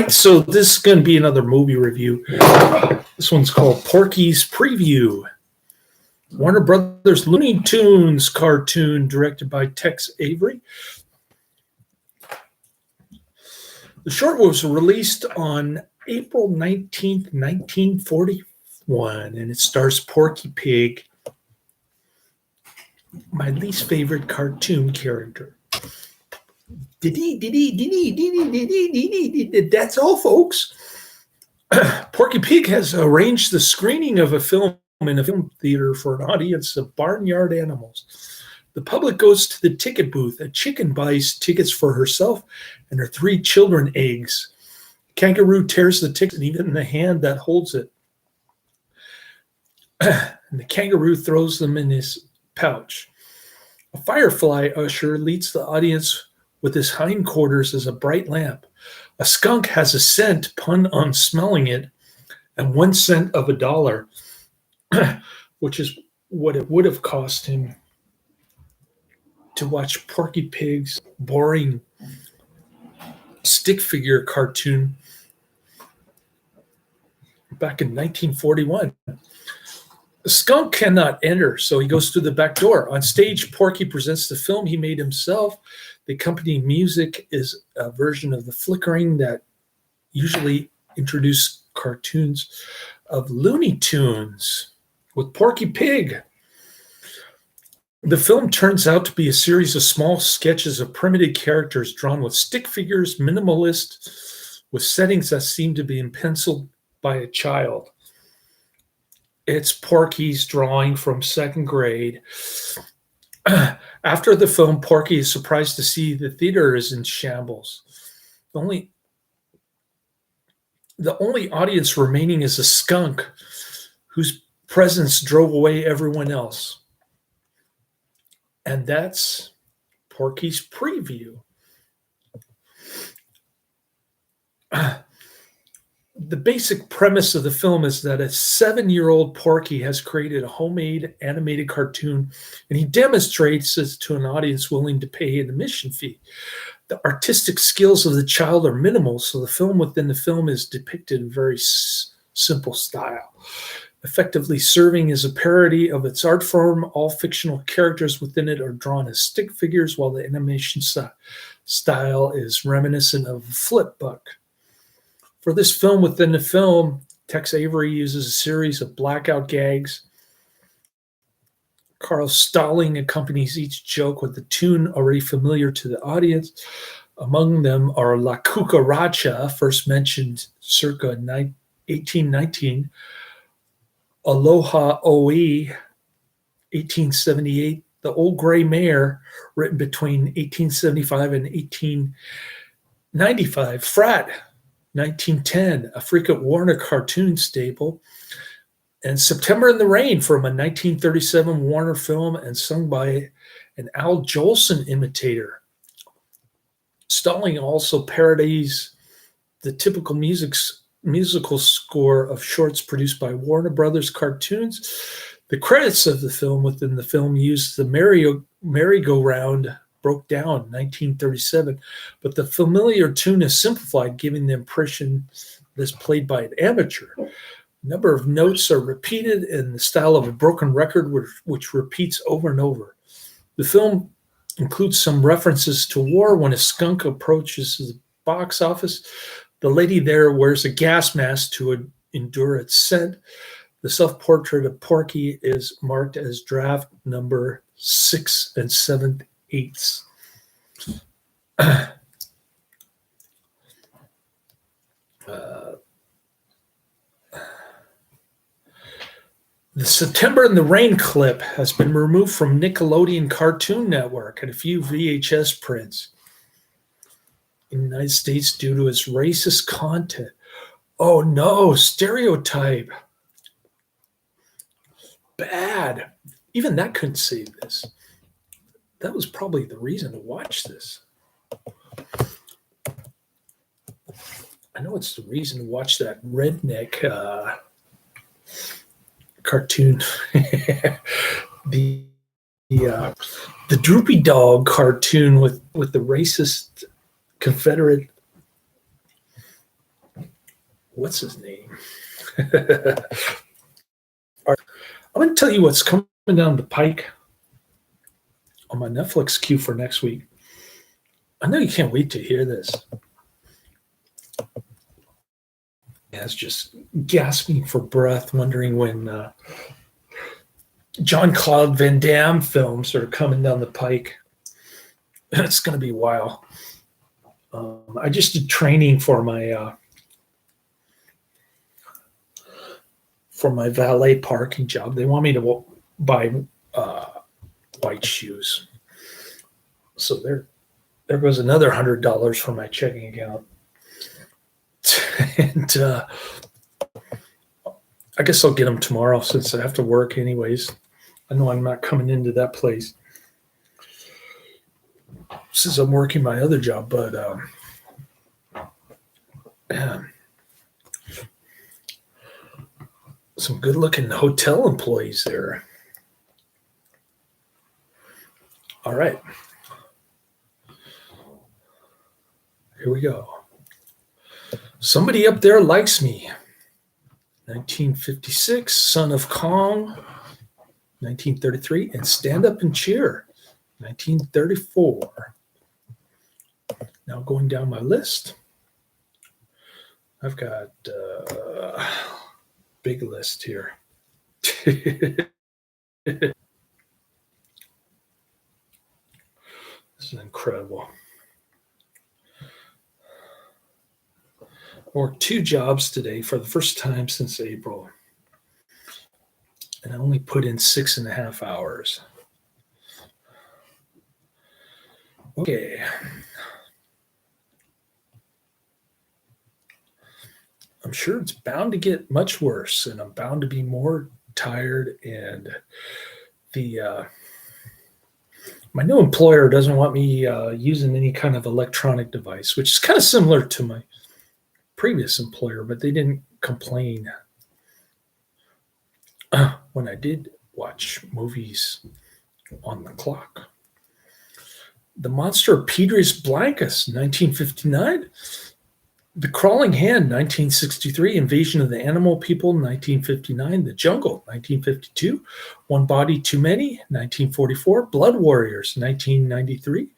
So this is going to be another movie review. This one's called Porky's Preview. Warner Brothers Looney Tunes cartoon directed by Tex Avery. The short was released on April 19th, 1941, and it stars Porky Pig, my least favorite cartoon character. That's all, folks. Porky Pig has arranged the screening of a film in a film theater for an audience of barnyard animals. The public goes to the ticket booth. A chicken buys tickets for herself and her 3 children eggs. Kangaroo tears the ticket, even the hand that holds it. And the kangaroo throws them in his pouch. A firefly usher leads the audience with his hindquarters as a bright lamp. A skunk has a cent, pun on smelling it, and 1 cent of $1, which is what it would have cost him to watch Porky Pig's boring stick figure cartoon back in 1941. The skunk cannot enter, so he goes through the back door. On stage, Porky presents the film he made himself. The accompanying music is a version of the flickering that usually introduced cartoons of Looney Tunes with Porky Pig. The film turns out to be a series of small sketches of primitive characters drawn with stick figures, minimalist, with settings that seem to be penciled by a child. It's Porky's drawing from 2nd grade. After the film, Porky is surprised to see the theater is in shambles. The only audience remaining is a skunk whose presence drove away everyone else. And that's Porky's Preview. The basic premise of the film is that a 7-year-old Porky has created a homemade animated cartoon, and he demonstrates it to an audience willing to pay an admission fee. The artistic skills of the child are minimal, so the film within the film is depicted in very simple style, effectively serving as a parody of its art form. All fictional characters within it are drawn as stick figures, while the animation style is reminiscent of a flip book. For this film within the film, Tex Avery uses a series of blackout gags. Carl Stalling accompanies each joke with a tune already familiar to the audience. Among them are La Cucaracha, first mentioned circa 1819, Aloha Oe, 1878, The Old Gray Mare, written between 1875 and 1895, Frat, 1910, a frequent Warner cartoon staple, and September in the Rain from a 1937 Warner film and sung by an Al Jolson imitator. Stalling also parodies the typical musical score of shorts produced by Warner Brothers Cartoons. The credits of the film within the film used the merry-go-round broke down 1937, but the familiar tune is simplified, giving the impression that it's played by an amateur. A number of notes are repeated in the style of a broken record, which repeats over and over. The film includes some references to war. When a skunk approaches the box office, the lady there wears a gas mask to endure its scent. The self-portrait of Porky is marked as draft number 6 7/8. The September in the Rain clip has been removed from Nickelodeon Cartoon Network and a few VHS prints in the United States due to its racist content. Oh no, stereotype. Bad. Even that couldn't save this. That was probably the reason to watch this. I know it's the reason to watch that redneck cartoon. the Droopy Dog cartoon with the racist Confederate what's his name? All right, I'm going to tell you what's coming down the pike on my Netflix queue for next week. I know you can't wait to hear this. Yeah, it's just gasping for breath, wondering when Jean-Claude Van Damme films are coming down the pike. It's going to be a while. I just did training for my valet parking job. They want me to buy white shoes. So there goes another $100 for my checking account. And I guess I'll get them tomorrow since I have to work anyways. I know I'm not coming into that place since I'm working my other job, but some good-looking hotel employees there. All right. Here we go. Somebody up there likes me. 1956, Son of Kong. 1933, and Stand Up and Cheer. 1934. Now going down my list. I've got big list here. This is incredible. I worked 2 jobs today for the first time since April. And I only put in 6.5 hours. Okay. I'm sure it's bound to get much worse, and I'm bound to be more tired. And my new employer doesn't want me using any kind of electronic device, which is kind of similar to my previous employer, but they didn't complain when I did watch movies on the clock. The Monster of Pedris Blancas, 1959. The Crawling Hand, 1963. Invasion of the Animal People, 1959. The Jungle, 1952. One Body Too Many, 1944. Blood Warriors, 1993.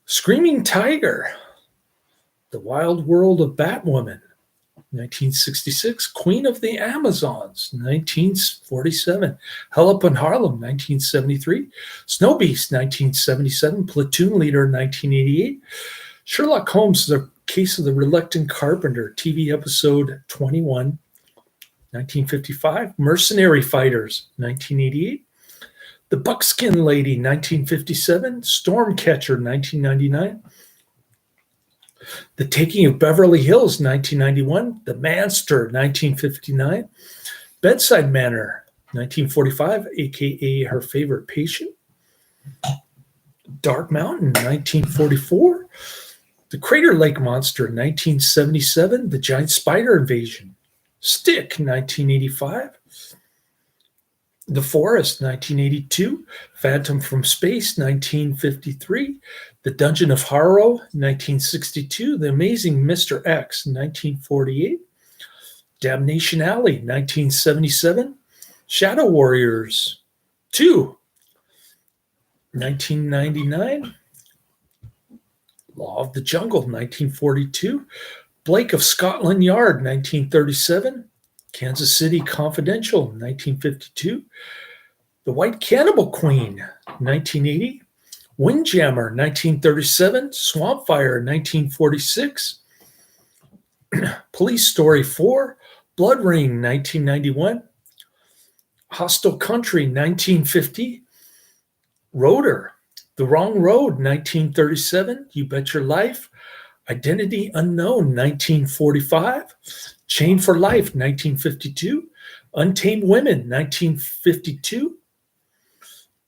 Screaming Tiger, The Wild World of Batwoman, 1966. Queen of the Amazons, 1947. Hell Up in Harlem, 1973. Snow Beast, 1977. Platoon Leader, 1988. Sherlock Holmes, The Case of the Reluctant Carpenter, TV episode 21, 1955. Mercenary Fighters, 1988. The Buckskin Lady, 1957. Stormcatcher, 1999. The Taking of Beverly Hills, 1991. The Manster, 1959. Bedside Manor, 1945, a.k.a. Her Favorite Patient. Dark Mountain, 1944. The Crater Lake Monster, 1977. The Giant Spider Invasion. Stick, 1985. The Forest, 1982. Phantom from Space, 1953. The Dungeon of Horror, 1962. The Amazing Mr. X, 1948. Damnation Alley, 1977. Shadow Warriors 2, 1999. Law of the Jungle, 1942. Blake of Scotland Yard, 1937. Kansas City Confidential, 1952. The White Cannibal Queen, 1980. Windjammer, 1937. Swampfire, 1946. Police Story 4. Blood Rain, 1991. Hostile Country, 1950. Rotor, The Wrong Road, 1937. You Bet Your Life. Identity Unknown, 1945. Chain for Life, 1952. Untamed Women, 1952.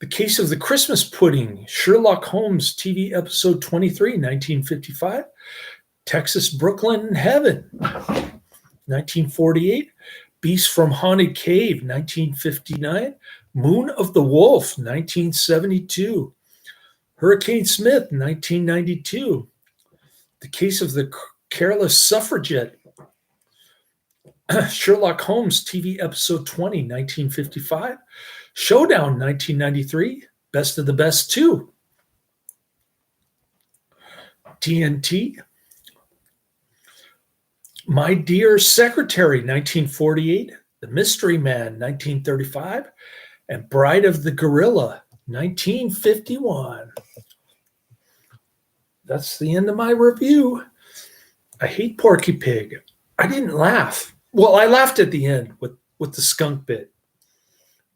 The Case of the Christmas Pudding, Sherlock Holmes TV episode 23, 1955. Texas Brooklyn Heaven, 1948. Beast from Haunted Cave, 1959. Moon of the Wolf, 1972. Hurricane Smith, 1992. The Case of the Careless Suffragette, Sherlock Holmes TV episode 20, 1955. Showdown, 1993. Best of the Best 2. TNT. My Dear Secretary, 1948. The Mystery Man, 1935. And Bride of the Gorilla, 1951. That's the end of my review. I hate Porky Pig. I didn't laugh. Well, I laughed at the end with the skunk bit.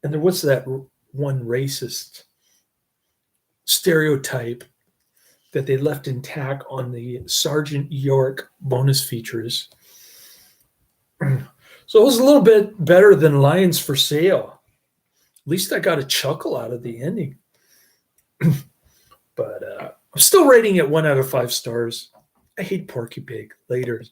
And there was that one racist stereotype that they left intact on the Sergeant York bonus features. So it was a little bit better than Lions for Sale. At least I got a chuckle out of the ending. But I'm still rating it 1 out of 5 stars. I hate Porky Pig. Later.